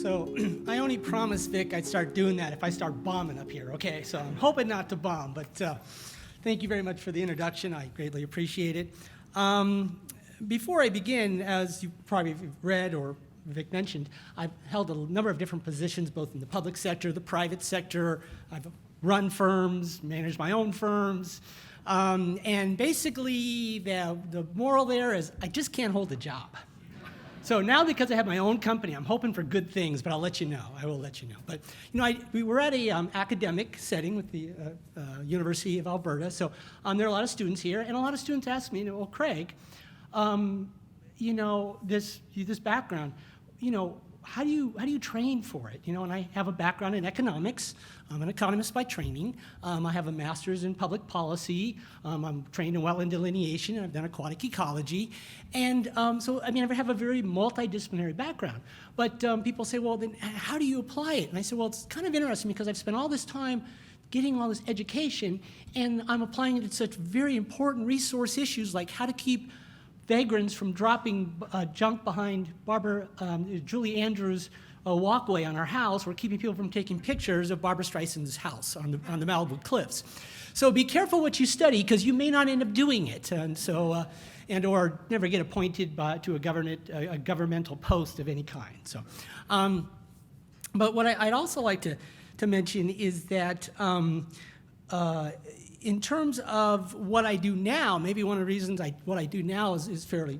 So I only promised Vic I'd start doing that if I start bombing up here, okay? So I'm hoping not to bomb, but thank you very much for the introduction. I greatly appreciate it. Before I begin, as you probably read or Vic mentioned, I've held a number of different positions, both in the public sector, the private sector. I've run firms, managed my own firms. And basically, the moral there is I just can't hold a job. So now, because I have my own company, I'm hoping for good things, but I'll let you know. I will let you know. But we were at a academic setting with the University of Alberta. So there are a lot of students here, and a lot of students ask me, well, Craig, this background, how do you train for it? And I have a background in economics. I'm an economist by training. I have a master's in public policy. I'm trained in wetland delineation, and I've done aquatic ecology. And I have a very multidisciplinary background. But people say, well, then how do you apply it? And I say, well, it's kind of interesting because I've spent all this time getting all this education, and I'm applying it to such very important resource issues like how to keep vagrants from dropping junk behind Julie Andrews' walkway on our house, or keeping people from taking pictures of Barbara Streisand's house on the Malibu cliffs. So be careful what you study, because you may not end up doing it, or never get appointed to a governmental post of any kind. So, but what I'd also like to mention is that in terms of what I do now, maybe one of the reasons what I do now is fairly,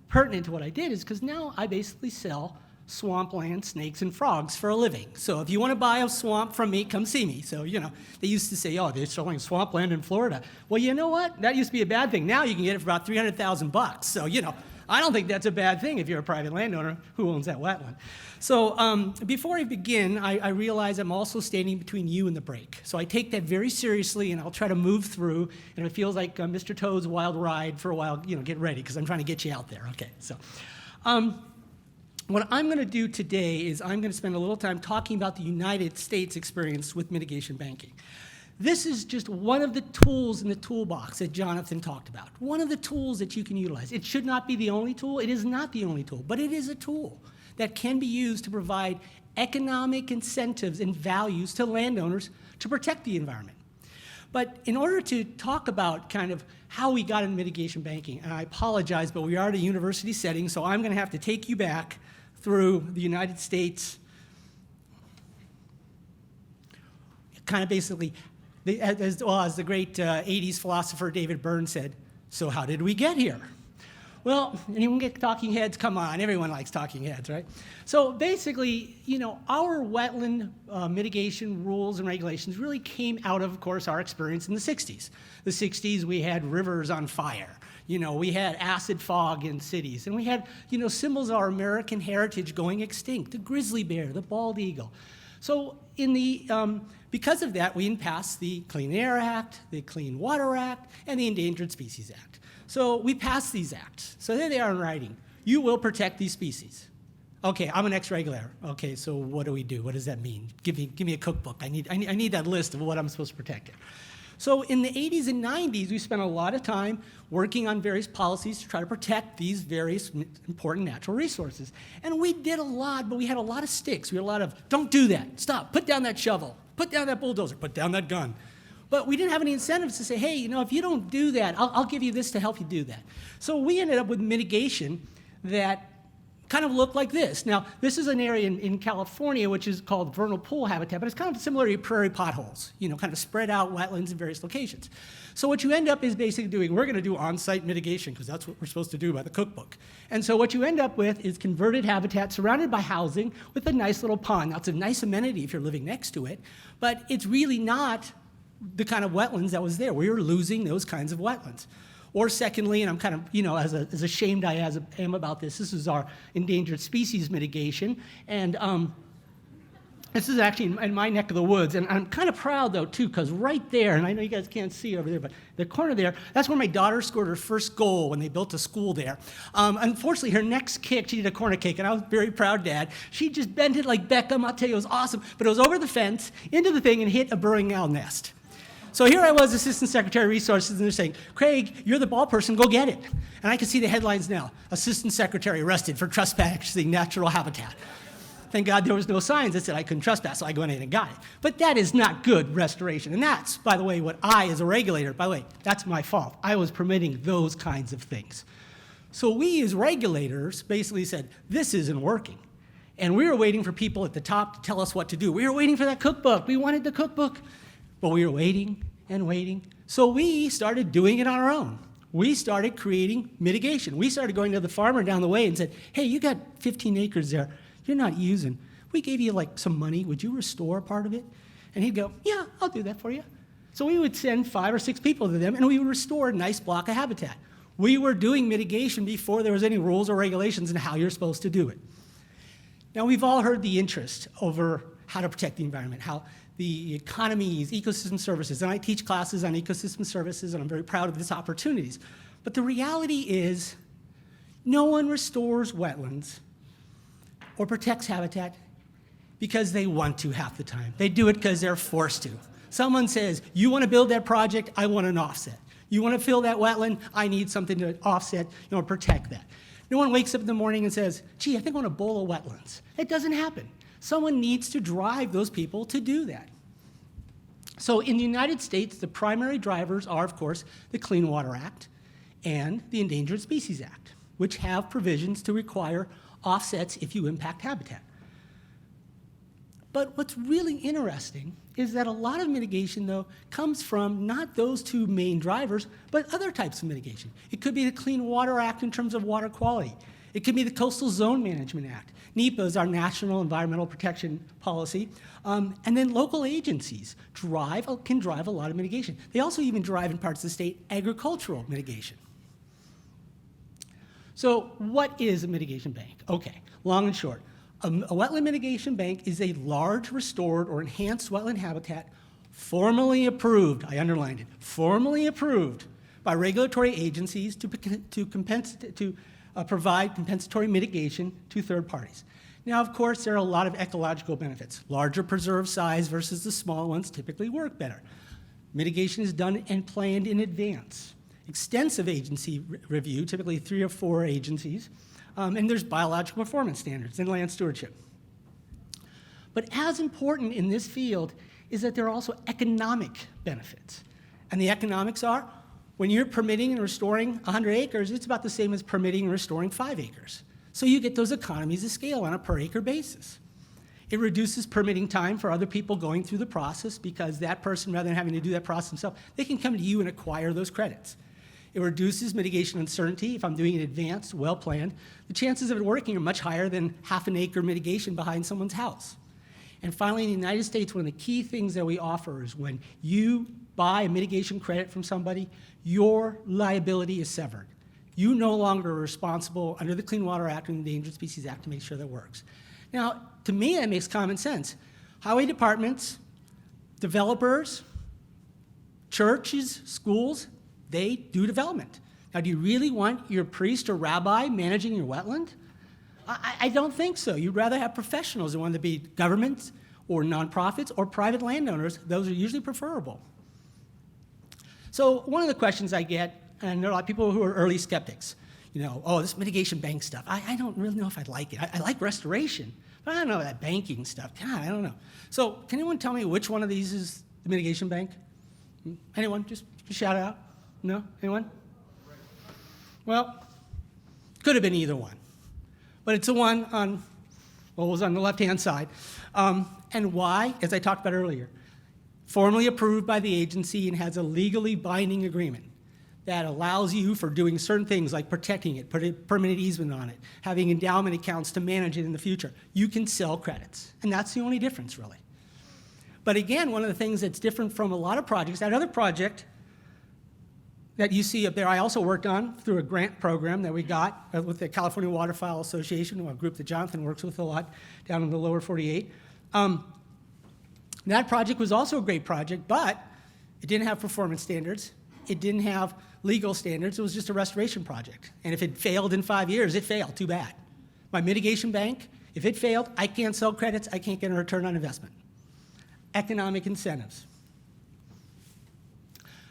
pertinent to what I did, is because now I basically sell swampland snakes and frogs for a living. So if you want to buy a swamp from me, come see me. So, they used to say, oh, they're selling swampland in Florida. Well, you know what? That used to be a bad thing. Now you can get it for about $300,000. So, I don't think that's a bad thing if you're a private landowner who owns that wetland. So before I begin, I realize I'm also standing between you and the break. So I take that very seriously, and I'll try to move through. And if it feels like Mr. Toad's wild ride for a while, get ready, because I'm trying to get you out there. Okay, so what I'm going to do today is I'm going to spend a little time talking about the United States experience with mitigation banking. This is just one of the tools in the toolbox that Jonathan talked about. One of the tools that you can utilize. It should not be the only tool. It is not the only tool, but it is a tool that can be used to provide economic incentives and values to landowners to protect the environment. But in order to talk about kind of how we got into mitigation banking, and I apologize, but we are at a university setting, so I'm going to have to take you back through the United States, kind of basically, as the great 80s philosopher David Byrne said, so how did we get here? Well, anyone get talking heads? Come on, everyone likes talking heads, right? So basically, our wetland mitigation rules and regulations really came out of course, our experience in the 60s. The 60s, we had rivers on fire. We had acid fog in cities. And we had, symbols of our American heritage going extinct, the grizzly bear, the bald eagle. So because of that, we passed the Clean Air Act, the Clean Water Act, and the Endangered Species Act. So we passed these acts. So there they are in writing. You will protect these species. Okay, I'm an ex-regulator. Okay, so what do we do? What does that mean? Give me a cookbook. I need that list of what I'm supposed to protect here. So in the 80s and 90s, we spent a lot of time working on various policies to try to protect these various important natural resources. And we did a lot, but we had a lot of sticks. We had a lot of, don't do that, stop, put down that shovel, put down that bulldozer, put down that gun. But we didn't have any incentives to say, hey, if you don't do that, I'll give you this to help you do that. So we ended up with mitigation that kind of looked like this. Now, this is an area in California which is called vernal pool habitat, but it's kind of similar to prairie potholes, kind of spread out wetlands in various locations. So what you end up is basically doing, we're going to do on-site mitigation because that's what we're supposed to do by the cookbook. And so what you end up with is converted habitat surrounded by housing with a nice little pond. Now, it's a nice amenity if you're living next to it, but it's really not the kind of wetlands that was there. We were losing those kinds of wetlands. Or secondly, and I'm kind of, as ashamed I am about this is our endangered species mitigation. And this is actually in my neck of the woods. And I'm kind of proud, though, too, because right there, and I know you guys can't see over there, but the corner there, that's where my daughter scored her first goal when they built a school there. Unfortunately, her next kick, she did a corner kick, and I was very proud, Dad. She just bent it like Beckham. I'll tell you, it was awesome. But it was over the fence, into the thing, and hit a burrowing owl nest. So here I was, Assistant Secretary of Resources, and they're saying, Craig, you're the ball person, go get it. And I can see the headlines now. Assistant Secretary arrested for trespassing natural habitat. thank God there was no signs that said I couldn't trespass, so I went in and got it. But that is not good restoration. And that's, by the way, what I, as a regulator, by the way, that's my fault. I was permitting those kinds of things. So we, as regulators, basically said, this isn't working. And we were waiting for people at the top to tell us what to do. We were waiting for that cookbook. We wanted the cookbook. But we were waiting and waiting. So we started doing it on our own. We started creating mitigation. We started going to the farmer down the way and said, hey, you got 15 acres there you're not using. We gave you like some money. Would you restore part of it? And he'd go, yeah, I'll do that for you. So we would send 5 or 6 people to them, and we would restore a nice block of habitat. We were doing mitigation before there was any rules or regulations on how you're supposed to do it. Now, we've all heard the interest over how to protect the environment, how the economies, ecosystem services, and I teach classes on ecosystem services, and I'm very proud of these opportunities. But the reality is, no one restores wetlands or protects habitat because they want to half the time. They do it because they're forced to. Someone says, you want to build that project, I want an offset. You want to fill that wetland, I need something to offset, protect that. No one wakes up in the morning and says, gee, I think I want a bowl of wetlands. It doesn't happen. Someone needs to drive those people to do that. So in the United States, the primary drivers are, of course, the Clean Water Act and the Endangered Species Act, which have provisions to require offsets if you impact habitat. But what's really interesting is that a lot of mitigation, though, comes from not those 2 main drivers, but other types of mitigation. It could be the Clean Water Act in terms of water quality. It could be the Coastal Zone Management Act. NEPA is our National Environmental Protection Policy. And then local agencies can drive a lot of mitigation. They also even drive in parts of the state agricultural mitigation. So what is a mitigation bank? Okay, long and short. A wetland mitigation bank is a large restored or enhanced wetland habitat formally approved, I underlined it, formally approved by regulatory agencies to provide compensatory mitigation to third parties. Now, of course, there are a lot of ecological benefits. Larger preserve size versus the small ones typically work better. Mitigation is done and planned in advance. Extensive agency review, typically 3 or 4 agencies, and there's biological performance standards and land stewardship. But as important in this field is that there are also economic benefits. And the economics are, when you're permitting and restoring 100 acres, it's about the same as permitting and restoring 5 acres. So you get those economies of scale on a per acre basis. It reduces permitting time for other people going through the process because that person, rather than having to do that process themselves, they can come to you and acquire those credits. It reduces mitigation uncertainty. If I'm doing it advanced, well-planned, the chances of it working are much higher than half an acre mitigation behind someone's house. And finally, in the United States, one of the key things that we offer is when you buy a mitigation credit from somebody, your liability is severed. You no longer are responsible under the Clean Water Act and the Endangered Species Act to make sure that works. Now, to me, that makes common sense. Highway departments, developers, churches, schools, they do development. Now, do you really want your priest or rabbi managing your wetland? I don't think so. You'd rather have professionals, whether it be governments or nonprofits or private landowners. Those are usually preferable. So one of the questions I get, and there are a lot of people who are early skeptics, this mitigation bank stuff, I don't really know if I'd like it. I like restoration, but I don't know that banking stuff. God, I don't know. So can anyone tell me which one of these is the mitigation bank? Anyone? Just shout it out. No? Anyone? Well, could have been either one. But it's the one was on the left-hand side. And why? As I talked about earlier, formally approved by the agency and has a legally binding agreement that allows you for doing certain things like protecting it, put a permanent easement on it, having endowment accounts to manage it in the future. You can sell credits, and that's the only difference, really. But again, one of the things that's different from a lot of projects, that other project that you see up there, I also worked on through a grant program that we got with the California Waterfowl Association, a group that Jonathan works with a lot down in the lower 48. That project was also a great project, but it didn't have performance standards. It didn't have legal standards. It was just a restoration project. And if it failed in 5 years, it failed. Too bad. My mitigation bank, if it failed, I can't sell credits. I can't get a return on investment. Economic incentives.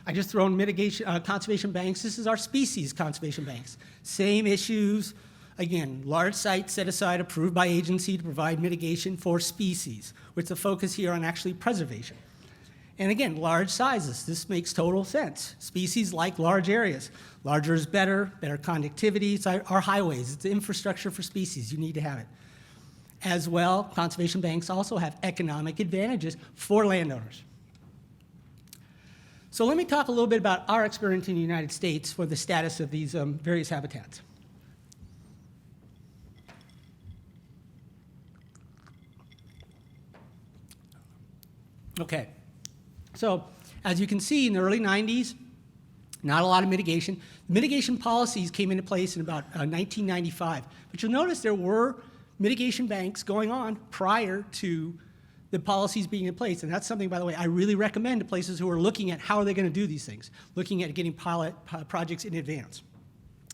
I just thrown mitigation conservation banks. This is our species conservation banks. Same issues, Again, large sites set aside approved by agency to provide mitigation for species, with the focus here on actually preservation. And again, large sizes. This makes total sense. Species like large areas. Larger is better, better conductivity. It's our highways. It's the infrastructure for species. You need to have it. As well, conservation banks also have economic advantages for landowners. So let me talk a little bit about our experience in the United States for the status of these various habitats. Okay, so as you can see, in the early 90s, not a lot of mitigation. Mitigation policies came into place in about 1995. But you'll notice there were mitigation banks going on prior to the policies being in place. And that's something, by the way, I really recommend to places who are looking at how are they going to do these things, looking at getting pilot projects in advance.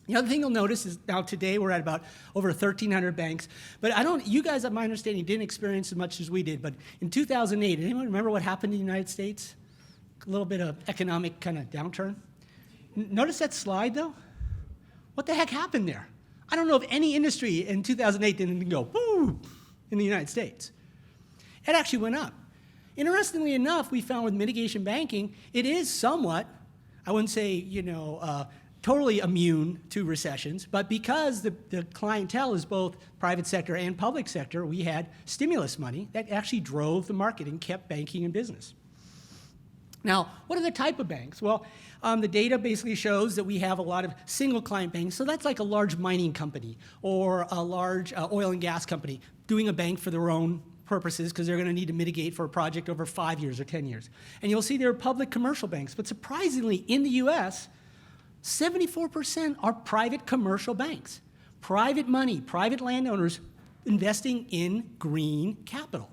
The other thing you'll notice is now today we're at about over 1,300 banks. But you guys, at my understanding, didn't experience as much as we did. But in 2008, anyone remember what happened in the United States? A little bit of economic kind of downturn. Notice that slide, though? What the heck happened there? I don't know if any industry in 2008 didn't go, woo, in the United States. It actually went up. Interestingly enough, we found with mitigation banking, it is somewhat, I wouldn't say, totally immune to recessions, but because the clientele is both private sector and public sector, we had stimulus money that actually drove the market and kept banking in business. Now, what are the type of banks? Well, the data basically shows that we have a lot of single client banks. So that's like a large mining company or a large oil and gas company doing a bank for their own purposes because they're going to need to mitigate for a project over 5 years or 10 years. And you'll see there are public commercial banks. But surprisingly, in the US, 74% are private commercial banks. Private money, private landowners investing in green capital.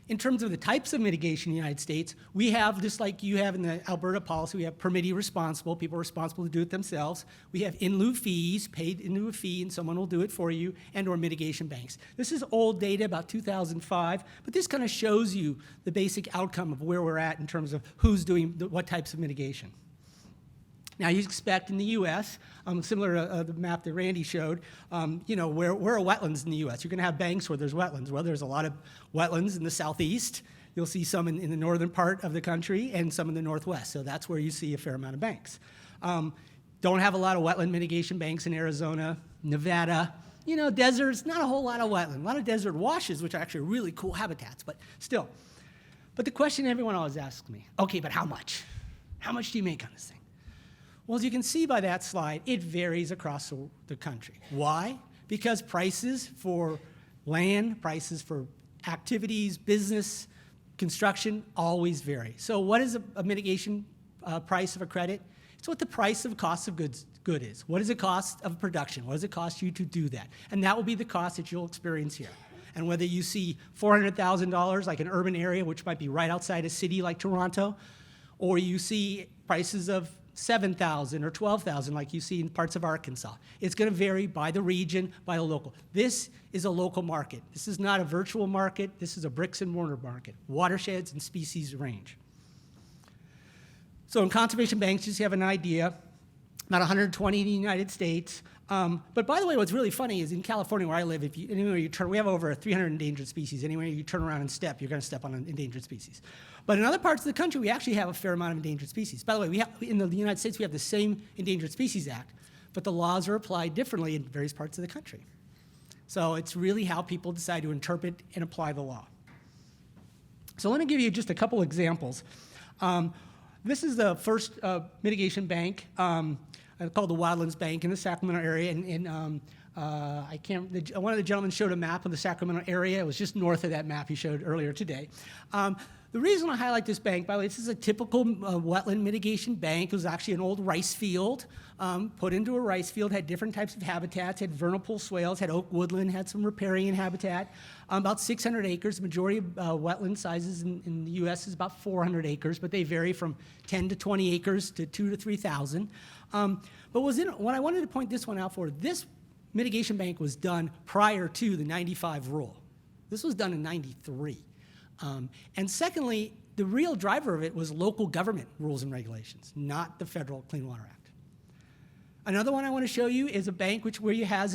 In terms of the types of mitigation in the United States, we have, just like you have in the Alberta policy, we have permittee responsible, people are responsible to do it themselves. We have in lieu fees, paid in lieu of fee, and someone will do it for you, and or mitigation banks. This is old data, about 2005, but this kind of shows you the basic outcome of where we're at in terms of who's doing what types of mitigation. Now, you expect in the U.S., similar to the map that Randy showed, where are wetlands in the U.S.? You're going to have banks where there's wetlands. Well, there's a lot of wetlands in the southeast. You'll see some in the northern part of the country and some in the northwest. So that's where you see a fair amount of banks. Don't have a lot of wetland mitigation banks in Arizona, Nevada. Deserts, not a whole lot of wetland. A lot of desert washes, which are actually really cool habitats, but still. But the question everyone always asks me, okay, but how much? How much do you make on this thing? Well, as you can see by that slide, it varies across the country. Why? Because prices for land, prices for activities, business, construction always vary. So what is a mitigation price of a credit? It's what the price of cost of good is. What is the cost of production? What does it cost you to do that? And that will be the cost that you'll experience here. And whether you see $400,000 like an urban area, which might be right outside a city like Toronto, or you see prices of $7,000 or $12,000 like you see in parts of Arkansas. It's going to vary by the region, by the local. This is a local market. This is not a virtual market. This is a bricks and mortar market. Watersheds and species range. So in conservation banks, just to have an idea, about 120 in the United States. But by the way, what's really funny is in California where I live, anywhere you turn, we have over 300 endangered species. Anywhere you turn around and step, you're going to step on an endangered species. But in other parts of the country, we actually have a fair amount of endangered species. By the way, in the United States, we have the same Endangered Species Act, but the laws are applied differently in various parts of the country. So it's really how people decide to interpret and apply the law. So let me give you just a couple examples. This is the first mitigation bank called the Wetlands Bank in the Sacramento area. And one of the gentlemen showed a map of the Sacramento area. It was just north of that map he showed earlier today. The reason I highlight this bank, by the way, this is a typical wetland mitigation bank. It was actually an old rice field, put into a rice field, had different types of habitats, had vernal pool swales, had oak woodland, had some riparian habitat, about 600 acres. The majority of wetland sizes in the U.S. is about 400 acres, but they vary from 10 to 20 acres to 2 to 3,000. But what I wanted to point this one out for, this mitigation bank was done prior to the 95 rule. This was done in 93. And secondly, the real driver of it was local government rules and regulations, not the federal Clean Water Act. Another one I want to show you is a bank where you have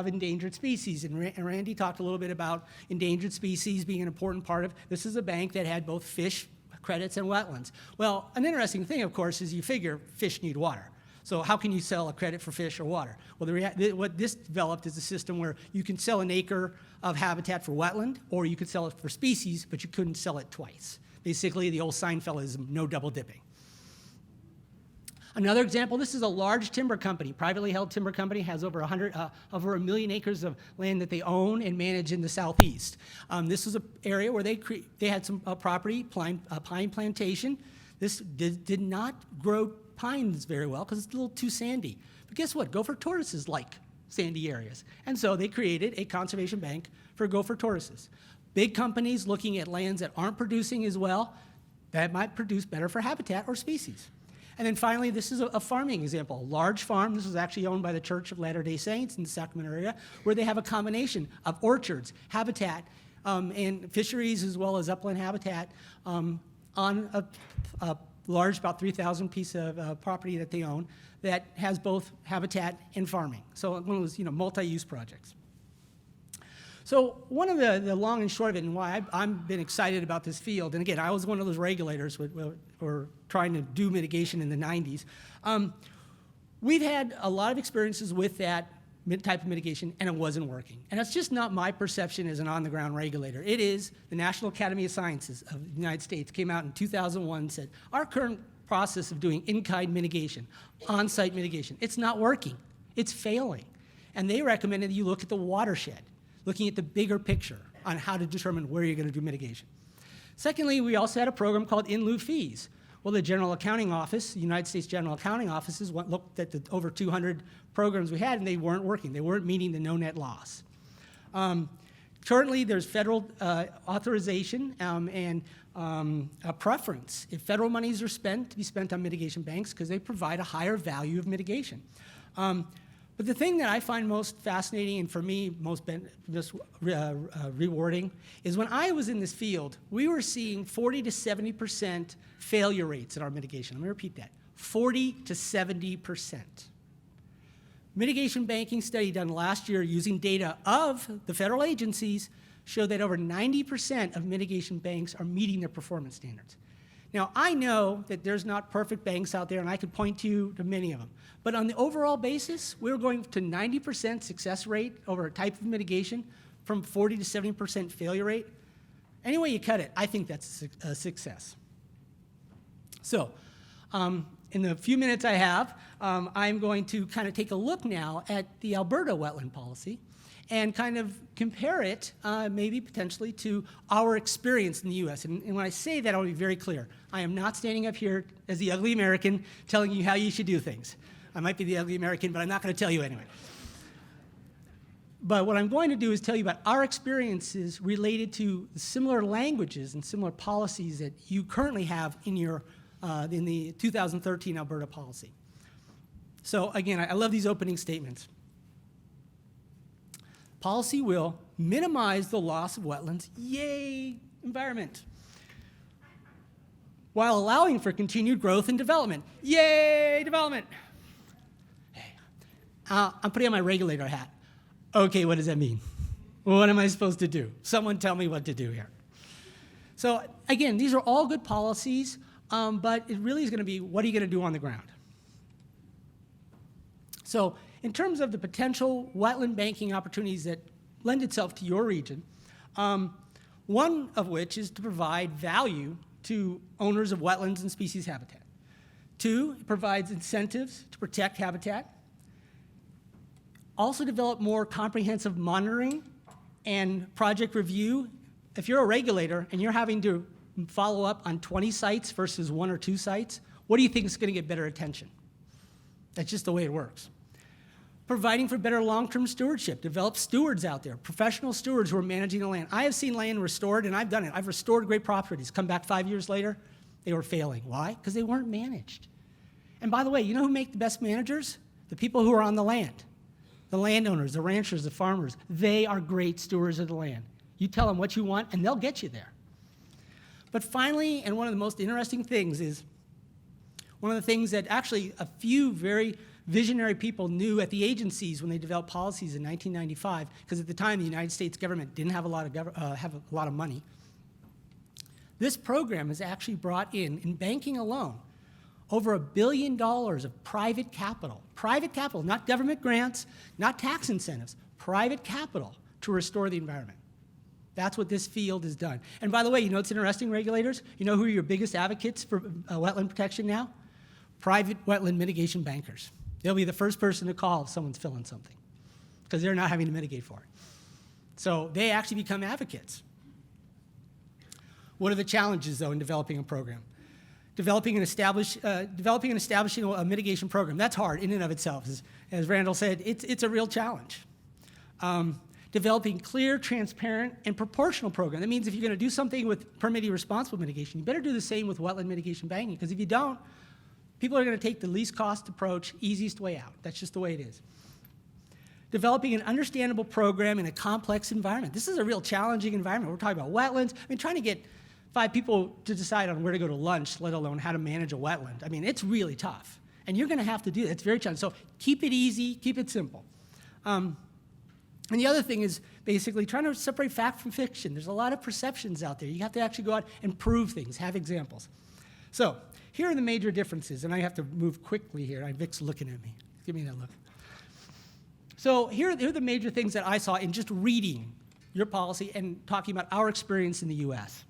endangered species. And Randy talked a little bit about endangered species being an important part of. This is a bank that had both fish credits and wetlands. Well, an interesting thing, of course, is you figure fish need water. So how can you sell a credit for fish or water? Well, what this developed is a system where you can sell an acre of habitat for wetland, or you could sell it for species, but you couldn't sell it twice. Basically, the old Seinfeldism, no double dipping. Another example, this is a large timber company, privately held timber company, has over 1 million acres of land that they own and manage in the southeast. This was an area where they had some property, pine plantation. This did not grow pines very well because it's a little too sandy. But guess what? Gopher tortoises like sandy areas. And so they created a conservation bank for gopher tortoises. Big companies looking at lands that aren't producing as well, that might produce better for habitat or species. And then finally, this is a farming example. A large farm, this was actually owned by the Church of Latter-day Saints in the Sacramento area, where they have a combination of orchards, habitat, and fisheries, as well as upland habitat on a large, about 3,000 piece of property that they own that has both habitat and farming. So one of those, multi-use projects. So one of the long and short of it, and why I've been excited about this field, and again, I was one of those regulators who were trying to do mitigation in the 90s. We've had a lot of experiences with that type of mitigation, and it wasn't working. And it's just not my perception as an on-the-ground regulator. It is the National Academy of Sciences of the United States came out in 2001 and said, our current process of doing in-kind mitigation, on-site mitigation, it's not working. It's failing. And they recommended that you look at the watershed, looking at the bigger picture on how to determine where you're going to do mitigation. Secondly, we also had a program called in lieu fees. Well, the General Accounting Office, the United States General Accounting Offices looked at the over 200 programs we had, and they weren't working. They weren't meeting the no net loss. Currently, there's federal authorization and a preference. If federal monies are spent, to be spent on mitigation banks because they provide a higher value of mitigation. But the thing that I find most fascinating and for me most rewarding is when I was in this field, we were seeing 40 to 70% failure rates in our mitigation. Let me repeat that, 40 to 70%. Mitigation banking study done last year using data of the federal agencies showed that over 90% of mitigation banks are meeting their performance standards. Now, I know that there's not perfect banks out there, and I could point to many of them. But on the overall basis, we're going to 90% success rate over a type of mitigation from 40 to 70% failure rate. Any way you cut it, I think that's a success. So, in the few minutes I have, I'm going to kind of take a look now at the Alberta wetland policy and kind of compare it maybe potentially to our experience in the US. And when I say that, I want to be very clear. I am not standing up here as the ugly American telling you how you should do things. I might be the ugly American, but I'm not going to tell you anyway. But what I'm going to do is tell you about our experiences related to similar languages and similar policies that you currently have in the 2013 Alberta policy. So again, I love these opening statements. Policy will minimize the loss of wetlands, yay, environment, while allowing for continued growth and development, yay, development. Hey, I'm putting on my regulator hat. Okay, what does that mean? What am I supposed to do? Someone tell me what to do here. So again, these are all good policies, but it really is going to be, what are you going to do on the ground? So in terms of the potential wetland banking opportunities that lend itself to your region, one of which is to provide value to owners of wetlands and species habitat. Two, it provides incentives to protect habitat. Also develop more comprehensive monitoring and project review. If you're a regulator and you're having to follow up on 20 sites versus 1 or 2 sites, what do you think is going to get better attention? That's just the way it works. Providing for better long-term stewardship. Develop stewards out there, professional stewards who are managing the land. I have seen land restored, and I've done it. I've restored great properties. Come back 5 years later, they were failing. Why? Because they weren't managed. And by the way, you know who make the best managers? The people who are on the land. The landowners, the ranchers, the farmers. They are great stewards of the land. You tell them what you want, and they'll get you there. But finally, and one of the most interesting things is, one of the things that actually a few very Visionary people knew at the agencies when they developed policies in 1995, because at the time the United States government didn't have a lot of money. This program has actually brought in banking alone, over $1 billion of private capital, not government grants, not tax incentives, private capital to restore the environment. That's what this field has done. And by the way, you know what's interesting, regulators? You know who are your biggest advocates for wetland protection now? Private wetland mitigation bankers. They'll be the first person to call if someone's filling something, because they're not having to mitigate for it. So they actually become advocates. What are the challenges, though, in developing a program? Developing and establishing a mitigation program, that's hard in and of itself. As Randall said, it's a real challenge. Developing clear, transparent, and proportional program. That means if you're going to do something with permitting responsible mitigation, you better do the same with wetland mitigation banking, because if you don't, people are going to take the least cost approach, easiest way out. That's just the way it is. Developing an understandable program in a complex environment. This is a real challenging environment. We're talking about wetlands. I mean, trying to get 5 people to decide on where to go to lunch, let alone how to manage a wetland. I mean, it's really tough. And you're going to have to do that. It's very challenging. So keep it easy, keep it simple. And the other thing is basically trying to separate fact from fiction. There's a lot of perceptions out there. You have to actually go out and prove things, have examples. So here are the major differences, and I have to move quickly here. Vic's looking at me. Give me that look. So here are the major things that I saw in just reading your policy and talking about our experience in the US.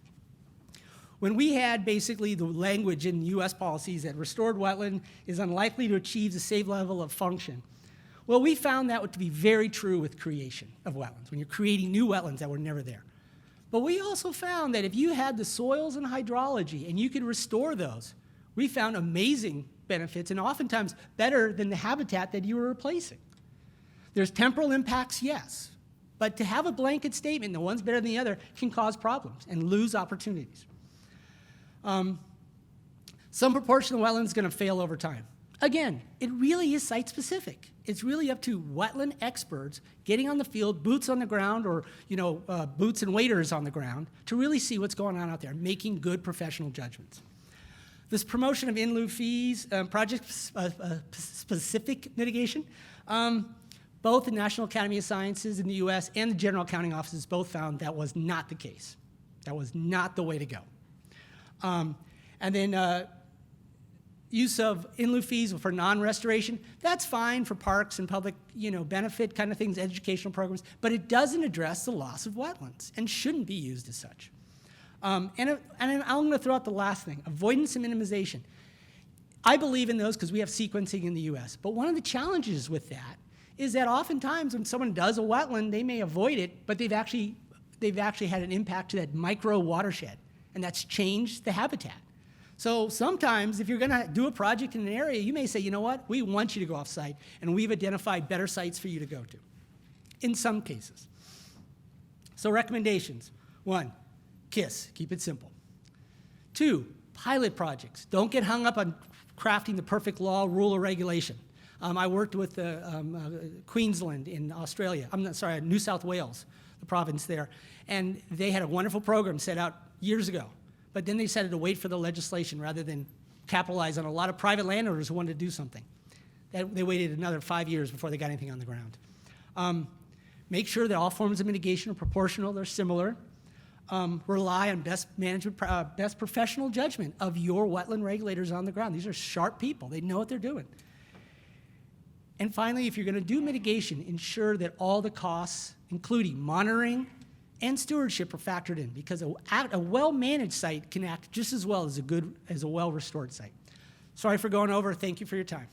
When we had basically the language in US policies that restored wetland is unlikely to achieve the same level of function, well, we found that to be very true with creation of wetlands, when you're creating new wetlands that were never there. But we also found that if you had the soils and hydrology and you could restore those, we found amazing benefits, and oftentimes better than the habitat that you were replacing. There's temporal impacts, yes, but to have a blanket statement, the one's better than the other, can cause problems and lose opportunities. Some proportion of wetlands is going to fail over time. Again, it really is site-specific. It's really up to wetland experts getting on the field, boots on the ground, or boots and waders on the ground, to really see what's going on out there, making good professional judgments. This promotion of in lieu fees, project-specific mitigation, both the National Academy of Sciences in the US and the General Accounting Offices both found that was not the case. That was not the way to go. And then use of in lieu fees for non-restoration, that's fine for parks and public benefit kind of things, educational programs, but it doesn't address the loss of wetlands and shouldn't be used as such. And I'm going to throw out the last thing, avoidance and minimization. I believe in those because we have sequencing in the US, but one of the challenges with that is that oftentimes when someone does a wetland, they may avoid it, but they've actually had an impact to that micro watershed, and that's changed the habitat. So sometimes if you're going to do a project in an area, you may say, you know what, we want you to go off-site, and we've identified better sites for you to go to, in some cases. So recommendations. 1, KISS, keep it simple. 2, pilot projects. Don't get hung up on crafting the perfect law, rule, or regulation. I worked with Queensland in Australia. New South Wales, the province there, and they had a wonderful program set out years ago. But then they decided to wait for the legislation rather than capitalize on a lot of private landowners who wanted to do something. They waited another 5 years before they got anything on the ground. Make sure that all forms of mitigation are proportional, they're similar. Rely on best professional judgment of your wetland regulators on the ground. These are sharp people. They know what they're doing. And finally, if you're going to do mitigation, ensure that all the costs, including monitoring and stewardship, are factored in, because a well-managed site can act just as well as a well-restored site. Sorry for going over. Thank you for your time.